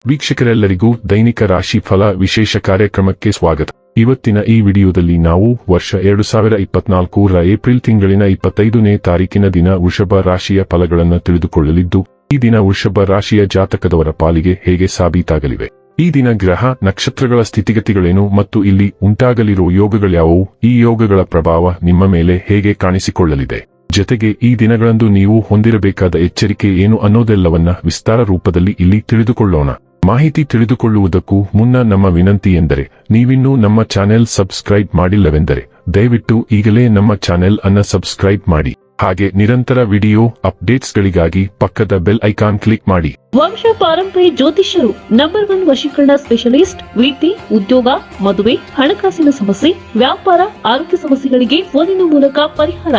ವೀಕ್ಷಕರೆಲ್ಲರಿಗೂ ದೈನಿಕ ರಾಶಿ ಫಲ ವಿಶೇಷ ಕಾರ್ಯಕ್ರಮಕ್ಕೆ ಸ್ವಾಗತ. ಇವತ್ತಿನ ಈ ವಿಡಿಯೋದಲ್ಲಿ ನಾವು ವರ್ಷ 2024ರ ಏಪ್ರಿಲ್ ತಿಂಗಳಿನ 25ನೇ ತಾರೀಕಿನ ದಿನ ವೃಷಭ ರಾಶಿಯ ಫಲಗಳನ್ನು ತಿಳಿದುಕೊಳ್ಳಲಿದ್ದು, ಈ ದಿನ ವೃಷಭ ರಾಶಿಯ ಜಾತಕದವರ ಪಾಲಿಗೆ ಹೇಗೆ ಸಾಬೀತಾಗಲಿವೆ, ಈ ದಿನ ಗ್ರಹ ನಕ್ಷತ್ರಗಳ ಸ್ಥಿತಿಗತಿಗಳೇನು ಮತ್ತು ಇಲ್ಲಿ ಉಂಟಾಗಲಿರುವ ಯೋಗಗಳ್ಯಾವುವು, ಈ ಯೋಗಗಳ ಪ್ರಭಾವ ನಿಮ್ಮ ಮೇಲೆ ಹೇಗೆ ಕಾಣಿಸಿಕೊಳ್ಳಲಿದೆ, ಜೊತೆಗೆ ಈ ದಿನಗಳಂದು ನೀವು ಹೊಂದಿರಬೇಕಾದ ಎಚ್ಚರಿಕೆ ಏನು ಅನ್ನೋದೆಲ್ಲವನ್ನ ವಿಸ್ತಾರ ರೂಪದಲ್ಲಿ ಇಲ್ಲಿ ತಿಳಿದುಕೊಳ್ಳೋಣ. ಮಾಹಿತಿ ತಿಳಿದುಕೊಳ್ಳುವುದಕ್ಕೂ ಮುನ್ನ ನಮ್ಮ ವಿನಂತಿ ಎಂದರೆ, ನೀವಿನ್ನೂ ನಮ್ಮ ಚಾನೆಲ್ ಸಬ್ಸ್ಕ್ರೈಬ್ ಮಾಡಿಲ್ಲವೆಂದರೆ ದಯವಿಟ್ಟು ಈಗಲೇ ನಮ್ಮ ಚಾನೆಲ್ ಅನ್ನು ಸಬ್ಸ್ಕ್ರೈಬ್ ಮಾಡಿ. ಹಾಗೆ ನಿರಂತರ ವಿಡಿಯೋ ಅಪ್ಡೇಟ್ಸ್ಗಳಿಗಾಗಿ ಪಕ್ಕದ ಬೆಲ್ ಐಕಾನ್ ಕ್ಲಿಕ್ ಮಾಡಿ. ವಂಶ ಪಾರಂಪರ್ಯ ಜ್ಯೋತಿಷ್ಯರು ನಂಬರ್ 1 ವಶೀಕರಣ ಸ್ಪೆಷಲಿಸ್ಟ್. ವೃತ್ತಿ, ಉದ್ಯೋಗ, ಮದುವೆ, ಹಣಕಾಸಿನ ಸಮಸ್ಯೆ, ವ್ಯಾಪಾರ, ಆರೋಗ್ಯ ಸಮಸ್ಯೆಗಳಿಗೆ ಫೋನಿನ ಮೂಲಕ ಪರಿಹಾರ.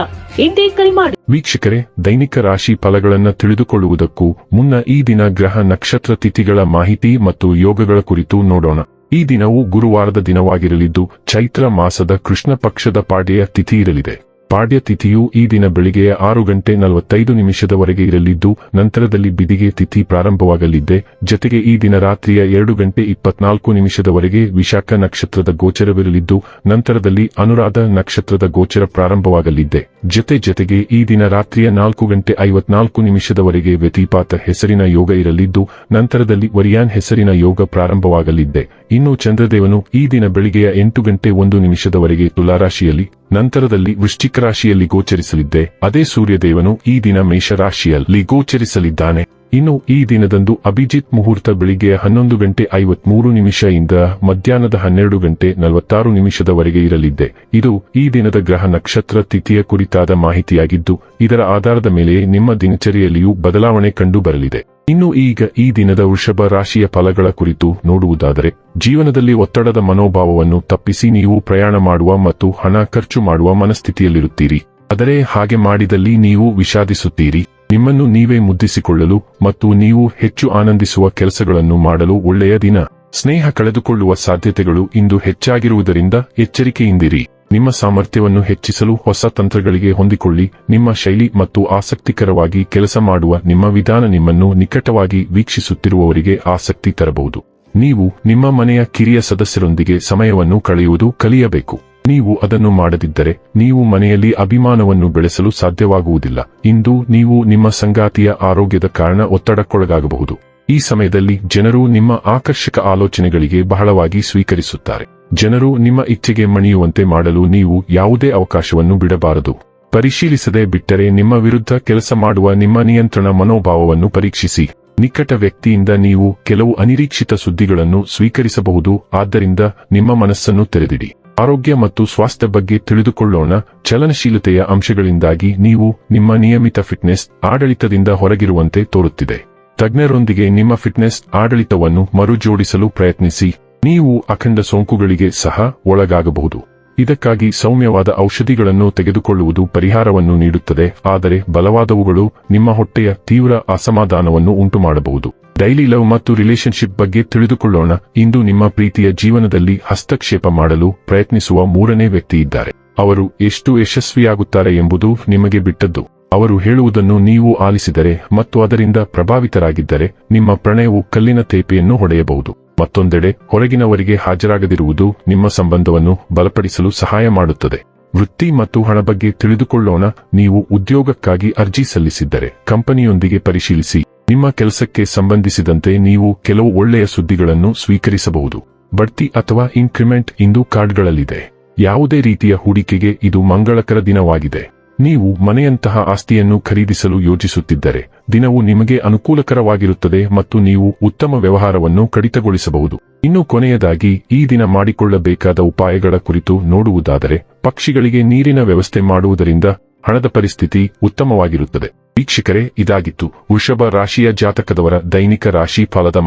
ಇಂದೇ ಕರೆ ಮಾಡಿ. ವೀಕ್ಷಕರೇ, ದೈನಿಕ ರಾಶಿ ಫಲಗಳನ್ನು ತಿಳಿದುಕೊಳ್ಳುವುದಕ್ಕೂ ಮುನ್ನ ಈ ದಿನ ಗ್ರಹ ನಕ್ಷತ್ರ ತಿಥಿಗಳ ಮಾಹಿತಿ ಮತ್ತು ಯೋಗಗಳ ಕುರಿತು ನೋಡೋಣ. ಈ ದಿನವು ಗುರುವಾರದ ದಿನವಾಗಿರಲಿದ್ದು, ಚೈತ್ರ ಮಾಸದ ಕೃಷ್ಣ ಪಕ್ಷದ ಪಾಡ್ಯ ತಿಥಿ ಇರಲಿದೆ. ಪಾಡ್ಯ ತಿಥಿಯು ಈ ದಿನ ಬೆಳಿಗ್ಗೆ 6:45 ಇರಲಿದ್ದು, ನಂತರದಲ್ಲಿ ಬಿದಿಗೆ ತಿಥಿ ಪ್ರಾರಂಭವಾಗಲಿದೆ. ಜೊತೆಗೆ ಈ ದಿನ ರಾತ್ರಿಯ 2:24 ವಿಶಾಖ ನಕ್ಷತ್ರದ ಗೋಚರವಿರಲಿದ್ದು, ನಂತರದಲ್ಲಿ ಅನುರಾಧ ನಕ್ಷತ್ರದ ಗೋಚರ ಪ್ರಾರಂಭವಾಗಲಿದೆ. ಜೊತೆಗೆ ಈ ದಿನ ರಾತ್ರಿಯ 4:54 ವ್ಯತಿಪಾತ ಹೆಸರಿನ ಯೋಗ ಇರಲಿದ್ದು, ನಂತರದಲ್ಲಿ ವರಿಯಾನ್ ಹೆಸರಿನ ಯೋಗ ಪ್ರಾರಂಭವಾಗಲಿದೆ. ಇನ್ನು ಚಂದ್ರದೇವನು ಈ ದಿನ ಬೆಳಿಗ್ಗೆಯ 8:01 ತುಲಾರಾಶಿಯಲ್ಲಿ, ನಂತರದಲ್ಲಿ ವೃಶ್ಚಿಕ ರಾಶಿಯಲ್ಲಿ ಗೋಚರಿಸಲಿದ್ದೆ. ಅದೇ ಸೂರ್ಯದೇವನು ಈ ದಿನ ಮೇಷರಾಶಿಯಲ್ಲಿ ಗೋಚರಿಸಲಿದ್ದಾನೆ. ಇನ್ನು ಈ ದಿನದಂದು ಅಭಿಜಿತ್ ಮುಹೂರ್ತ ಬೆಳಿಗ್ಗೆ 11:53 ಇಂದ ಮಧ್ಯಾಹ್ನದ 12:46 ಇರಲಿದೆ. ಇದು ಈ ದಿನದ ಗ್ರಹ ನಕ್ಷತ್ರ ತಿಥಿಯ ಕುರಿತಾದ ಮಾಹಿತಿಯಾಗಿದ್ದು, ಇದರ ಆಧಾರದ ಮೇಲೆ ನಿಮ್ಮ ದಿನಚರಿಯಲ್ಲಿಯೂ ಬದಲಾವಣೆ ಕಂಡು ಬರಲಿದೆ. ಇನ್ನು ಈಗ ಈ ದಿನದ ವೃಷಭ ರಾಶಿಯ ಫಲಗಳ ಕುರಿತು ನೋಡುವುದಾದರೆ, ಜೀವನದಲ್ಲಿ ಒತ್ತಡದ ಮನೋಭಾವವನ್ನು ತಪ್ಪಿಸಿ ನೀವು ಪ್ರಯಾಣ ಮಾಡುವ ಮತ್ತು ಹಣ ಖರ್ಚು ಮಾಡುವ ಮನಸ್ಥಿತಿಯಲ್ಲಿರುತ್ತೀರಿ. ಆದರೆ ಹಾಗೆ ಮಾಡಿದಲ್ಲಿ ನೀವು ವಿಷಾದಿಸುತ್ತೀರಿ. ನಿಮ್ಮನ್ನು ನೀವೇ ಮುದ್ದಿಸಿಕೊಳ್ಳಲು ಮತ್ತು ನೀವು ಹೆಚ್ಚು ಆನಂದಿಸುವ ಕೆಲಸಗಳನ್ನು ಮಾಡಲು ಒಳ್ಳೆಯ ದಿನ. ಸ್ನೇಹ ಕಳೆದುಕೊಳ್ಳುವ ಸಾಧ್ಯತೆಗಳು ಇಂದು ಹೆಚ್ಚಾಗಿರುವುದರಿಂದ ಎಚ್ಚರಿಕೆಯಿಂದಿರಿ. ನಿಮ್ಮ ಸಾಮರ್ಥ್ಯವನ್ನು ಹೆಚ್ಚಿಸಲು ಹೊಸ ತಂತ್ರಗಳಿಗೆ ಹೊಂದಿಕೊಳ್ಳಿ. ನಿಮ್ಮ ಶೈಲಿ ಮತ್ತು ಆಸಕ್ತಿಕರವಾಗಿ ಕೆಲಸ ಮಾಡುವ ನಿಮ್ಮ ವಿಧಾನ ನಿಮ್ಮನ್ನು ನಿಕಟವಾಗಿ ವೀಕ್ಷಿಸುತ್ತಿರುವವರಿಗೆ ಆಸಕ್ತಿ ತರಬಹುದು. ನೀವು ನಿಮ್ಮ ಮನೆಯ ಕಿರಿಯ ಸದಸ್ಯರೊಂದಿಗೆ ಸಮಯವನ್ನು ಕಳೆಯುವುದು ಕಲಿಯಬೇಕು. ನೀವು ಅದನ್ನು ಮಾಡದಿದ್ದರೆ ನೀವು ಮನೆಯಲ್ಲಿ ಅಭಿಮಾನವನ್ನು ಬೆಳೆಸಲು ಸಾಧ್ಯವಾಗುವುದಿಲ್ಲ. ಇಂದು ನೀವು ನಿಮ್ಮ ಸಂಗಾತಿಯ ಆರೋಗ್ಯದ ಕಾರಣ ಒತ್ತಡಕ್ಕೊಳಗಾಗಬಹುದು. ಈ ಸಮಯದಲ್ಲಿ ಜನರು ನಿಮ್ಮ ಆಕರ್ಷಕ ಆಲೋಚನೆಗಳಿಗೆ ಬಹಳವಾಗಿ ಸ್ವೀಕರಿಸುತ್ತಾರೆ. ಜನರು ನಿಮ್ಮ ಇಚ್ಛೆಗೆ ಮಣಿಯುವಂತೆ ಮಾಡಲು ನೀವು ಯಾವುದೇ ಅವಕಾಶವನ್ನು ಬಿಡಬಾರದು. ಪರಿಶೀಲಿಸದೆ ಬಿಟ್ಟರೆ ನಿಮ್ಮ ವಿರುದ್ಧ ಕೆಲಸ ಮಾಡುವ ನಿಮ್ಮ ನಿಯಂತ್ರಣ ಮನೋಭಾವವನ್ನು ಪರೀಕ್ಷಿಸಿ. ನಿಕಟ ವ್ಯಕ್ತಿಯಿಂದ ನೀವು ಕೆಲವು ಅನಿರೀಕ್ಷಿತ ಸುದ್ದಿಗಳನ್ನು ಸ್ವೀಕರಿಸಬಹುದು. ಆದ್ದರಿಂದ ನಿಮ್ಮ ಮನಸ್ಸನ್ನು ತೆರೆದಿಡಿ. ಆರೋಗ್ಯ ಮತ್ತು ಸ್ವಾಸ್ಥ್ಯ ಬಗ್ಗೆ ತಿಳಿದುಕೊಳ್ಳೋಣ. ಚಲನಶೀಲತೆಯ ಅಂಶಗಳಿಂದಾಗಿ ನೀವು ನಿಮ್ಮ ನಿಯಮಿತ ಫಿಟ್ನೆಸ್ ಆಡಳಿತದಿಂದ ಹೊರಗಿರುವಂತೆ ತೋರುತ್ತಿದೆ. ತಜ್ಞರೊಂದಿಗೆ ನಿಮ್ಮ ಫಿಟ್ನೆಸ್ ಆಡಳಿತವನ್ನು ಮರುಜೋಡಿಸಲು ಪ್ರಯತ್ನಿಸಿ. ನೀವು ಅಖಂಡ ಸೋಂಕುಗಳಿಗೆ ಸಹ ಒಳಗಾಗಬಹುದು. ಇದಕ್ಕಾಗಿ ಸೌಮ್ಯವಾದ ಔಷಧಿಗಳನ್ನು ತೆಗೆದುಕೊಳ್ಳುವುದು ಪರಿಹಾರವನ್ನು ನೀಡುತ್ತದೆ, ಆದರೆ ಬಲವಾದವುಗಳು ನಿಮ್ಮ ಹೊಟ್ಟೆಯ ತೀವ್ರ ಅಸಮಾಧಾನವನ್ನು ಉಂಟುಮಾಡಬಹುದು. ಡೈಲಿ ಲವ್ ಮತ್ತು ರಿಲೇಶನ್ಶಿಪ್ ಬಗ್ಗೆ ತಿಳಿದುಕೊಳ್ಳೋಣ. ಇಂದು ನಿಮ್ಮ ಪ್ರೀತಿಯ ಜೀವನದಲ್ಲಿ ಹಸ್ತಕ್ಷೇಪ ಮಾಡಲು ಪ್ರಯತ್ನಿಸುವ 3ನೇ ವ್ಯಕ್ತಿ ಇದ್ದಾರೆ. ಅವರು ಎಷ್ಟು ಯಶಸ್ವಿಯಾಗುತ್ತಾರೆ ಎಂಬುದು ನಿಮಗೆ ಬಿಟ್ಟದ್ದು. ಅವರು ಹೇಳುವುದನ್ನು ನೀವು ಆಲಿಸಿದರೆ ಮತ್ತು ಅದರಿಂದ ಪ್ರಭಾವಿತರಾಗಿದ್ದರೆ ನಿಮ್ಮ ಪ್ರಣಯವು ಕಲ್ಲಿನ ತೇಪೆಯನ್ನು ಹೊಡೆಯಬಹುದು. ಮತ್ತೊಂದೆಡೆ, ಹೊರಗಿನವರಿಗೆ ಹಾಜರಾಗದಿರುವುದು ನಿಮ್ಮ ಸಂಬಂಧವನ್ನು ಬಲಪಡಿಸಲು ಸಹಾಯ ಮಾಡುತ್ತದೆ. ವೃತ್ತಿ ಮತ್ತು ಹಣ ಬಗ್ಗೆ ತಿಳಿದುಕೊಳ್ಳೋಣ. ನೀವು ಉದ್ಯೋಗಕ್ಕಾಗಿ ಅರ್ಜಿ ಸಲ್ಲಿಸಿದ್ದರೆ ಕಂಪನಿಯೊಂದಿಗೆ ಪರಿಶೀಲಿಸಿ. ನಿಮ್ಮ ಕೆಲಸಕ್ಕೆ ಸಂಬಂಧಿಸಿದಂತೆ ನೀವು ಕೆಲವು ಒಳ್ಳೆಯ ಸುದ್ದಿಗಳನ್ನು ಸ್ವೀಕರಿಸಬಹುದು. ಬಡ್ತಿ ಅಥವಾ ಇನ್ಕ್ರಿಮೆಂಟ್ ಇಂದು ಕಾರ್ಡ್ಗಳಲ್ಲಿದೆ. ಯಾವುದೇ ರೀತಿಯ ಹೂಡಿಕೆಗೆ ಇದು ಮಂಗಳಕರ ದಿನವಾಗಿದೆ. ನೀವು ಮನೆಯಂತಹ ಆಸ್ತಿಯನ್ನು ಖರೀದಿಸಲು ಯೋಜಿಸುತ್ತಿದ್ದರೆ ದಿನವು ನಿಮಗೆ ಅನುಕೂಲಕರವಾಗಿರುತ್ತದೆ ಮತ್ತು ನೀವು ಉತ್ತಮ ವ್ಯವಹಾರವನ್ನು ಕಡಿತಗೊಳಿಸಬಹುದು. ಇನ್ನು ಕೊನೆಯದಾಗಿ ಈ ದಿನ ಮಾಡಿಕೊಳ್ಳಬೇಕಾದ ಉಪಾಯಗಳ ಕುರಿತು ನೋಡುವುದಾದರೆ, ಪಕ್ಷಿಗಳಿಗೆ ನೀರಿನ ವ್ಯವಸ್ಥೆ ಮಾಡುವುದರಿಂದ ಹಣದ ಪರಿಸ್ಥಿತಿ ಉತ್ತಮವಾಗಿರುತ್ತದೆ. ವೀಕ್ಷಕರೇ, ಇದಾಗಿತ್ತು ವೃಷಭ ರಾಶಿಯ ಜಾತಕದವರ ದೈನಿಕ ರಾಶಿ ಫಲದ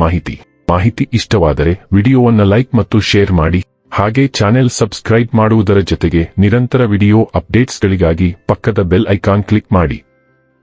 ಮಾಹಿತಿ ಇಷ್ಟವಾದರೆ ವಿಡಿಯೋವನ್ನು ಲೈಕ್ ಮತ್ತು ಶೇರ್ ಮಾಡಿ. ಹಾಗೆ ಚಾನೆಲ್ ಸಬ್ಸ್ಕ್ರೈಬ್ ಮಾಡುವುದರ ಜೊತೆಗೆ ನಿರಂತರ ವಿಡಿಯೋ ಅಪ್ಡೇಟ್ಸ್ಗಳಿಗಾಗಿ ಪಕ್ಕದ ಬೆಲ್ ಐಕಾನ್ ಕ್ಲಿಕ್ ಮಾಡಿ.